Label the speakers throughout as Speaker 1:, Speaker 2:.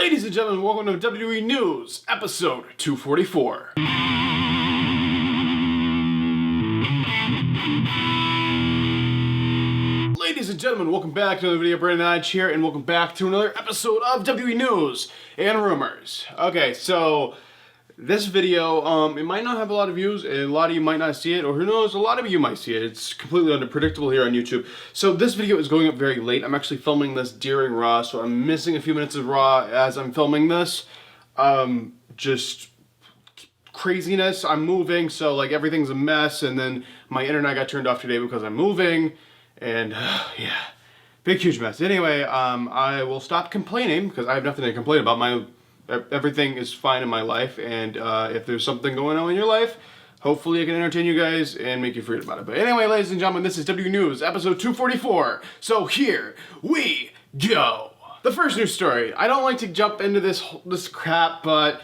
Speaker 1: Ladies and gentlemen, welcome to WWE News, episode 244. Ladies and gentlemen, welcome back to another video. Brandon Hodge here, and welcome back to another episode of WWE News and Rumors. Okay, so this video, it might not have a lot of views, a lot of you might not see it, or who knows, a lot of you might see it. It's completely unpredictable here on YouTube. So this video is going up very late. I'm actually filming this during Raw, so I'm missing a few minutes of Raw as I'm filming this. Just craziness. I'm moving, so like everything's a mess, and then my internet got turned off today because I'm moving, and yeah, big huge mess. Anyway, I will stop complaining because I have nothing to complain about. Everything is fine in my life, and if there's something going on in your life, hopefully I can entertain you guys and make you forget about it. But anyway, ladies and gentlemen, this is WWE News, episode 244. So here we go. The first news story. I don't like to jump into this crap, but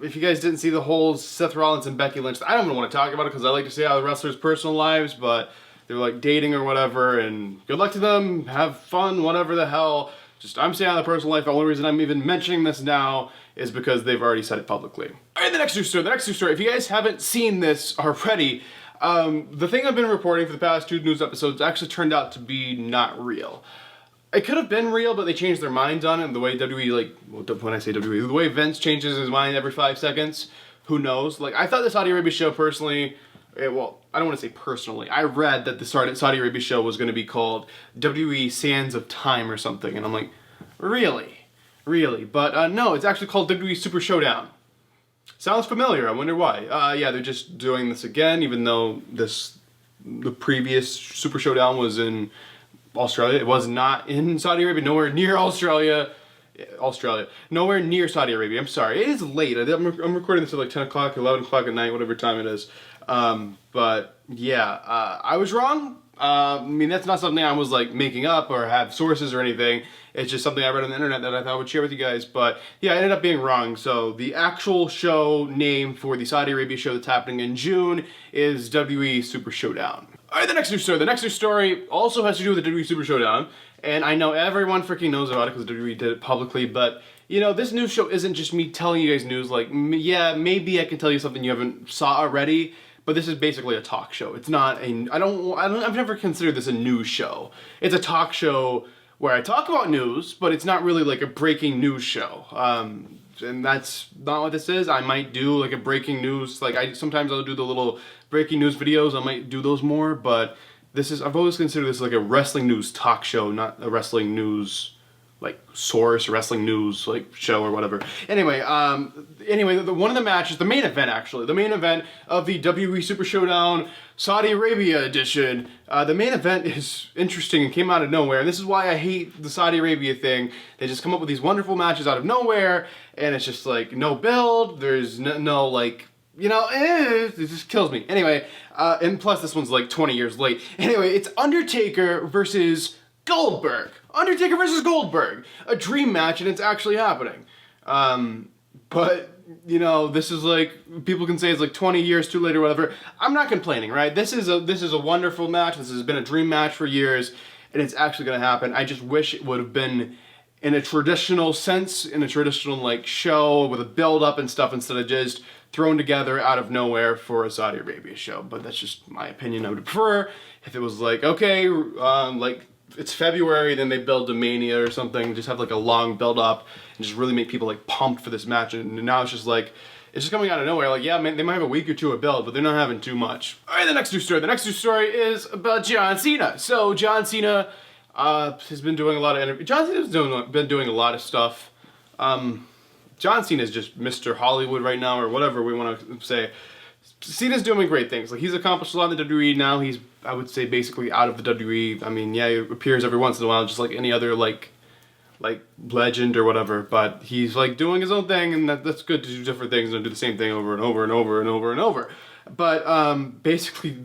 Speaker 1: if you guys didn't see the whole Seth Rollins and Becky Lynch, I don't even want to talk about it because I like to see how the wrestlers' personal lives, but they're like dating or whatever, and good luck to them, have fun, whatever the hell. Just, I'm saying on the personal life, the only reason I'm even mentioning this now is because they've already said it publicly. Alright, the next news story, if you guys haven't seen this already, the thing I've been reporting for the past 2 news episodes actually turned out to be not real. It could have been real, but they changed their minds on it, and the way WWE, like, well, when I say WWE, the way Vince changes his mind every 5 seconds, who knows? Like, I thought the Saudi Arabia show personally, well, I don't want to say personally. I read that the Saudi Arabia show was going to be called WWE Sands of Time or something, and I'm like, really? Really? But no, it's actually called WWE Super ShowDown. Sounds familiar, I wonder why. Yeah, they're just doing this again, even though the previous Super ShowDown was in Australia. It was not in Saudi Arabia, nowhere near Australia. Nowhere near Saudi Arabia. I'm sorry, it is late. I'm recording this at like 10 o'clock, 11 o'clock at night, whatever time it is. But yeah, I was wrong. I mean, that's not something I was like making up or have sources or anything. It's just something I read on the internet that I thought I would share with you guys. But yeah, I ended up being wrong. So the actual show name for the Saudi Arabia show that's happening in June is WWE Super ShowDown. Alright, the next news story also has to do with the WWE Super ShowDown. And I know everyone freaking knows about it because WWE did it publicly, but you know, this news show isn't just me telling you guys news. Like, yeah, maybe I can tell you something you haven't saw already, but this is basically a talk show. It's not I've never considered this a news show. It's a talk show where I talk about news, but it's not really like a breaking news show. And that's not what this is. I might do like a breaking news, like sometimes I'll do the little breaking news videos. I might do those more, but I've always considered this like a wrestling news talk show, not a wrestling news like source, wrestling news like show or whatever. Anyway, one of the matches, the main event of the WWE Super ShowDown Saudi Arabia edition, the main event is interesting and came out of nowhere. And this is why I hate the Saudi Arabia thing. They just come up with these wonderful matches out of nowhere, and it's just like no build. There's no like, you know, it just kills me. Anyway, and plus this one's like 20 years late. Anyway, it's Undertaker versus Goldberg. Undertaker versus Goldberg. A dream match, and it's actually happening. But, you know, this is like, people can say it's like 20 years too late or whatever. I'm not complaining, right? This is a wonderful match. This has been a dream match for years, and it's actually going to happen. I just wish it would have been in a traditional sense, in a traditional like show with a build-up and stuff, instead of just thrown together out of nowhere for a Saudi Arabia show. But that's just my opinion. I would prefer if it was like, okay, like it's February, then they build a Mania or something, just have like a long build up and just really make people like pumped for this match. And now it's just like, it's just coming out of nowhere. Like, yeah, man, they might have a week or two of build, but they're not having too much. All right, the next news story is about John Cena. So John Cena has been doing a lot of interviews. John Cena's been doing a lot of stuff. John Cena's just Mr. Hollywood right now, or whatever we want to say. Cena's doing great things. Like, he's accomplished a lot in the WWE now. He's, I would say, basically out of the WWE. I mean, yeah, he appears every once in a while, just like any other like legend or whatever. But he's like doing his own thing, and that's good to do different things and do the same thing over and over and over and over and over. But basically,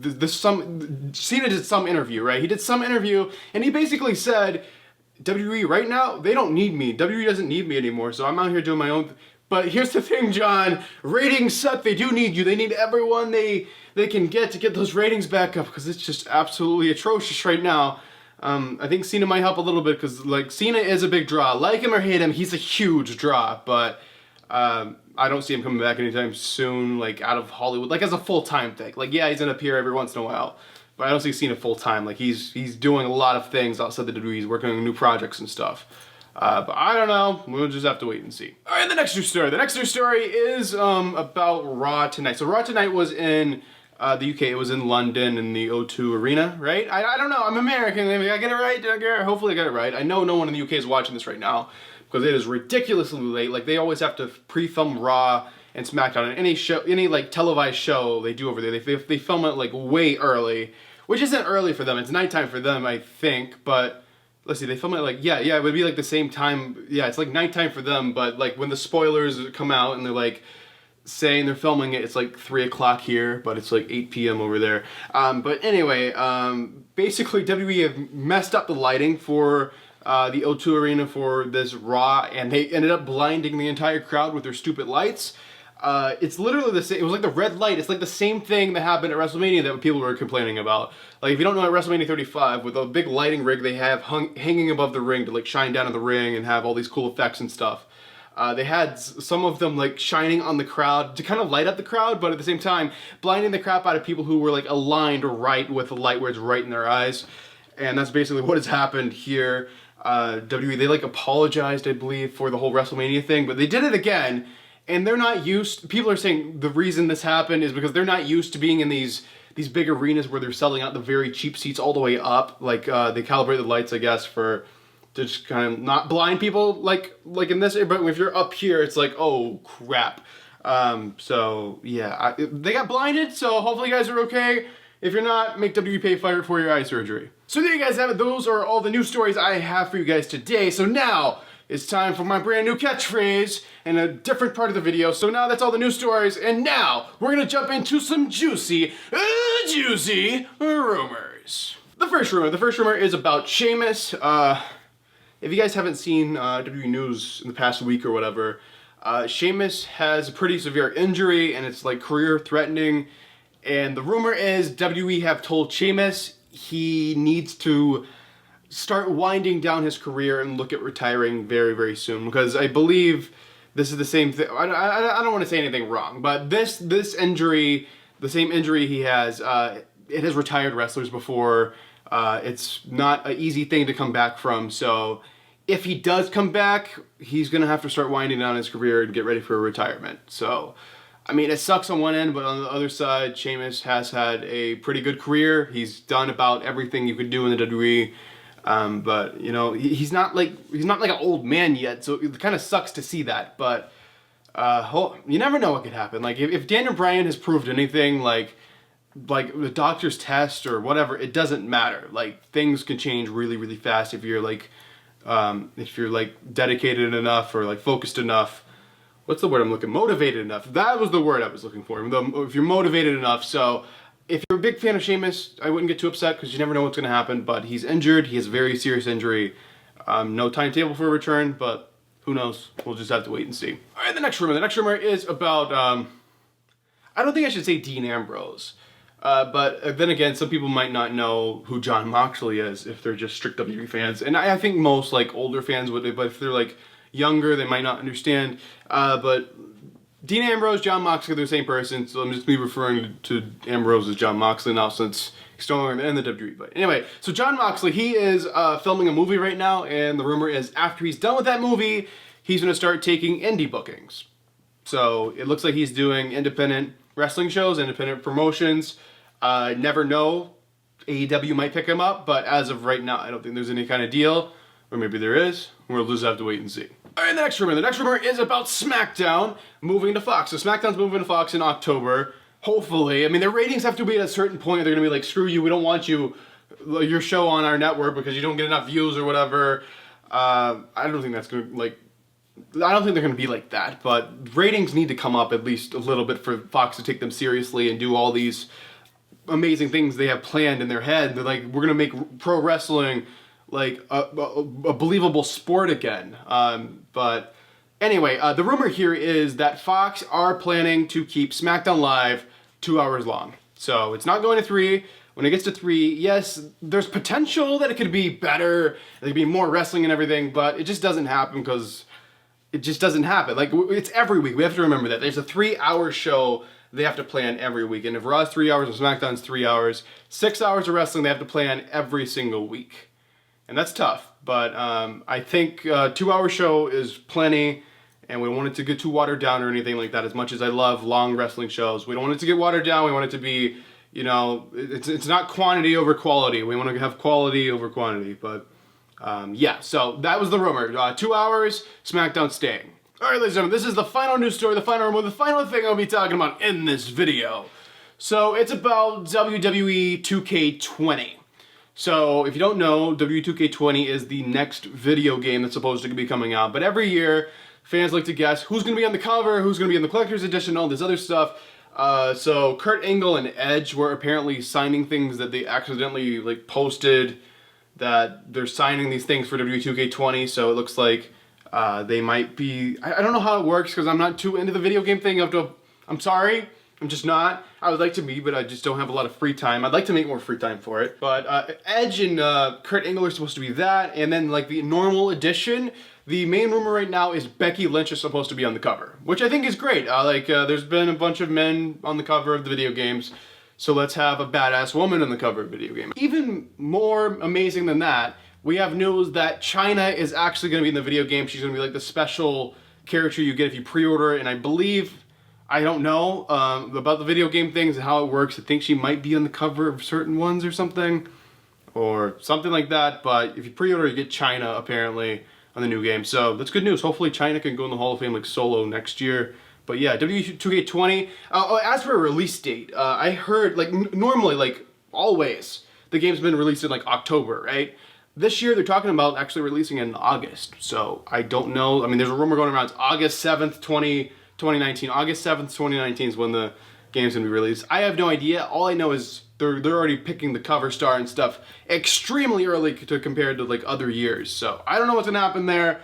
Speaker 1: Cena did some interview, right? He did some interview, and he basically said, WWE right now, they don't need me. WWE doesn't need me anymore, so I'm out here doing my own. But here's the thing, John. Ratings suck. They do need you. They need everyone they can get to get those ratings back up, because it's just absolutely atrocious right now. I think Cena might help a little bit because, like, Cena is a big draw. Like him or hate him, he's a huge draw. But I don't see him coming back anytime soon, like, out of Hollywood, like, as a full-time thing. Like, yeah, he's gonna appear every once in a while, but I don't see Cena full-time. Like, he's doing a lot of things outside the WWE. He's working on new projects and stuff. But I don't know. We'll just have to wait and see. All right, the next news story. The next news story is about Raw tonight. So Raw tonight was in the UK. It was in London in the O2 Arena, right? I don't know. I'm American. Did I get it right? Did I get it? Hopefully I got it right. I know no one in the UK is watching this right now because it is ridiculously late. Like, they always have to pre-film Raw and Smackdown and any show, any like televised show they do over there. They film it like way early, which isn't early for them. It's nighttime for them, I think. But let's see, they film it like yeah, it would be like the same time. Yeah, it's like nighttime for them. But like when the spoilers come out and they're like saying they're filming it, it's like 3 o'clock here, but it's like 8 p.m. over there. But anyway, basically WWE have messed up the lighting for the O2 Arena for this Raw, and they ended up blinding the entire crowd with their stupid lights. It's literally the same. It was like the red light. It's like the same thing that happened at WrestleMania that people were complaining about. Like, if you don't know, at WrestleMania 35, with a big lighting rig they have hanging above the ring to like shine down on the ring and have all these cool effects and stuff. They had some of them like shining on the crowd to kind of light up the crowd, but at the same time blinding the crap out of people who were like aligned right with the light where it's right in their eyes. And that's basically what has happened here. WWE, they like apologized, I believe, for the whole WrestleMania thing, but they did it again. And they're not used, people are saying the reason this happened is because they're not used to being in these big arenas where they're selling out the very cheap seats all the way up. Like, they calibrate the lights, I guess, to just kind of not blind people like in this, but if you're up here, it's like, oh crap. So yeah, they got blinded, so hopefully you guys are okay. If you're not, make WWE pay for your eye surgery. So there you guys have it. Those are all the news stories I have for you guys today. So now, it's time for my brand new catchphrase and a different part of the video. So now that's all the news stories, and now we're gonna jump into some juicy rumors. The first rumor is about Sheamus. If you guys haven't seen WWE News in the past week or whatever, Sheamus has a pretty severe injury and it's like career threatening. And the rumor is WWE have told Sheamus he needs to start winding down his career and look at retiring very, very soon, because I believe this is the same thing. I don't want to say anything wrong, but this injury, the same injury he has, it has retired wrestlers before. It's not an easy thing to come back from, so if he does come back, he's going to have to start winding down his career and get ready for a retirement. So, I mean, it sucks on one end, but on the other side, Sheamus has had a pretty good career. He's done about everything you could do in the WWE. But you know, he's not like an old man yet, so it kind of sucks to see that. But you never know what could happen. Like if Daniel Bryan has proved anything, like the doctor's test or whatever, it doesn't matter. Like things can change really, really fast if you're like dedicated enough or like focused enough. What's the word I'm looking? Motivated enough. That was the word I was looking for. If you're motivated enough, so. If you're a big fan of Sheamus, I wouldn't get too upset because you never know what's going to happen, but he's injured. He has a very serious injury. No timetable for a return, but who knows? We'll just have to wait and see. All right, the next rumor. The next rumor is about, I don't think I should say Dean Ambrose, but then again, some people might not know who Jon Moxley is if they're just strict WWE fans, and I think most like older fans would, but if they're like younger, they might not understand, but Dean Ambrose, Jon Moxley, they're the same person, so I'm just going to be referring to Ambrose as Jon Moxley now since he's no longer in the WWE. But anyway, so Jon Moxley, he is filming a movie right now, and the rumor is after he's done with that movie, he's going to start taking indie bookings. So it looks like he's doing independent wrestling shows, independent promotions. Never know, AEW might pick him up, but as of right now, I don't think there's any kind of deal, or maybe there is. We'll just have to wait and see. All right, the next rumor. The next rumor is about Smackdown moving to Fox. So Smackdown's moving to Fox in October. Hopefully. I mean, their ratings have to be at a certain point. They're going to be like, screw you, we don't want your show on our network because you don't get enough views or whatever. I don't think that's going to, like, I don't think they're going to be like that. But ratings need to come up at least a little bit for Fox to take them seriously and do all these amazing things they have planned in their head. They're like, we're going to make pro wrestling like a believable sport again. But anyway, the rumor here is that Fox are planning to keep SmackDown Live 2 hours long. So it's not going to 3. When it gets to 3, yes, there's potential that it could be better, there could be more wrestling and everything, but it just doesn't happen because it just doesn't happen. Like, it's every week. We have to remember that. There's a 3-hour show they have to plan every week. And if Raw's 3 hours and SmackDown's 3 hours, 6 hours of wrestling they have to plan every single week. And that's tough. But I think a 2-hour show is plenty. And we don't want it to get too watered down or anything like that. As much as I love long wrestling shows, we don't want it to get watered down. We want it to be, you know, it's not quantity over quality. We want to have quality over quantity. But yeah, so that was the rumor. 2 hours, SmackDown staying. All right, ladies and gentlemen, this is the final news story, the final rumor, the final thing I'll be talking about in this video. So it's about WWE 2K20. So if you don't know, WWE2K20 is the next video game that's supposed to be coming out. But every year, fans like to guess who's going to be on the cover, who's going to be in the collector's edition, all this other stuff. So Kurt Angle and Edge were apparently signing things that they accidentally like posted that they're signing these things for WWE2K20. So it looks like they might be. I don't know how it works because I'm not too into the video game thing. I'm sorry. I'm just not. I would like to be, but I just don't have a lot of free time. I'd like to make more free time for it. But Edge and Kurt Angle are supposed to be that. And then like the normal edition, the main rumor right now is Becky Lynch is supposed to be on the cover, which I think is great. There's been a bunch of men on the cover of the video games, so let's have a badass woman on the cover of a video game. Even more amazing than that, we have news that China is actually going to be in the video game. She's going to be like the special character you get if you pre-order it, and I believe, I don't know about the video game things and how it works. I think she might be on the cover of certain ones or something like that, but if you pre-order, you get China apparently on the new game. So that's good news. Hopefully China can go in the Hall of Fame like solo next year. But yeah, WWE2K20, as for a release date, I heard like normally, like always, the game's been released in like October, right? This year they're talking about actually releasing it in August. So I don't know. I mean, there's a rumor going around. It's August 7th, 2019. August 7th, 2019 is when the game's gonna be released. I have no idea. All I know is they're already picking the cover star and stuff extremely early compared to like other years. So I don't know what's gonna happen there.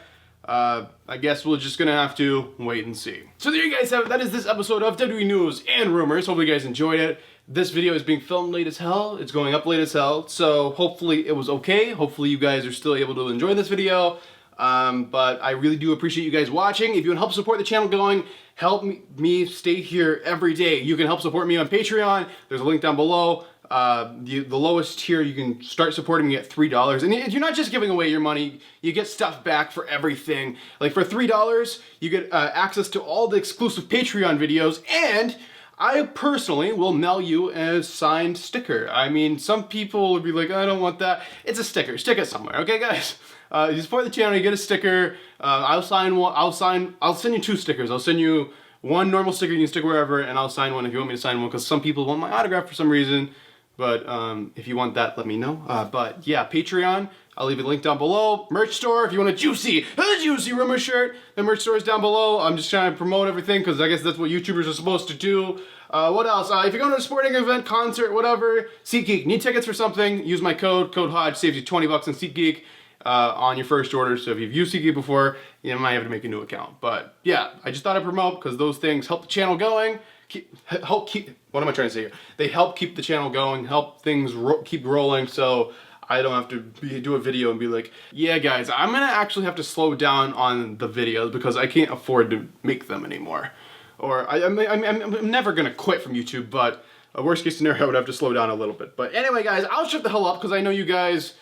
Speaker 1: I guess we're just gonna have to wait and see. So there you guys have it. That is this episode of WWE News and Rumors. Hopefully you guys enjoyed it. This video is being filmed late as hell. It's going up late as hell. So hopefully it was okay. Hopefully you guys are still able to enjoy this video. But I really do appreciate you guys watching. If you want to help support the channel going, help me stay here every day, you can help support me on Patreon. There's a link down below. The lowest tier, you can start supporting me at $3. And you're not just giving away your money, you get stuff back for everything. Like for $3, you get access to all the exclusive Patreon videos, and I personally will mail you a signed sticker. I mean, some people would be like, I don't want that. It's a sticker. Stick it somewhere, okay, guys? You support the channel, you get a sticker. I'll send you 2 stickers. I'll send you one normal sticker you can stick wherever, and I'll sign one if you want me to sign one, because some people want my autograph for some reason. But if you want that, let me know. But yeah, Patreon, I'll leave a link down below. Merch store, if you want a juicy rumor shirt, the merch store is down below. I'm just trying to promote everything because I guess that's what YouTubers are supposed to do. What else? If you're going to a sporting event, concert, whatever, SeatGeek, need tickets for something, use my code Hodge, saves you 20 bucks on SeatGeek on your first order. So if you've used SeatGeek before, you might have to make a new account. But yeah, I just thought I'd promote because those things help the channel going. What am I trying to say here? They help keep the channel going, help things keep rolling, so I don't have to do a video and be like, yeah guys, I'm gonna actually have to slow down on the videos because I can't afford to make them anymore. Or I'm never gonna quit from YouTube, but a worst case scenario I would have to slow down a little bit. But anyway guys, I'll shut the hell up because I know you guys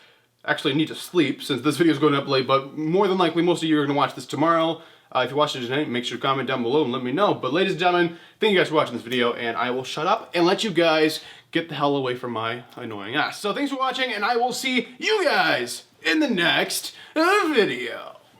Speaker 1: actually need to sleep since this video is going up late, but more than likely most of you are gonna watch this tomorrow. If you watched it tonight, make sure to comment down below and let me know. But ladies and gentlemen, thank you guys for watching this video, and I will shut up and let you guys get the hell away from my annoying ass. So thanks for watching, and I will see you guys in the next video.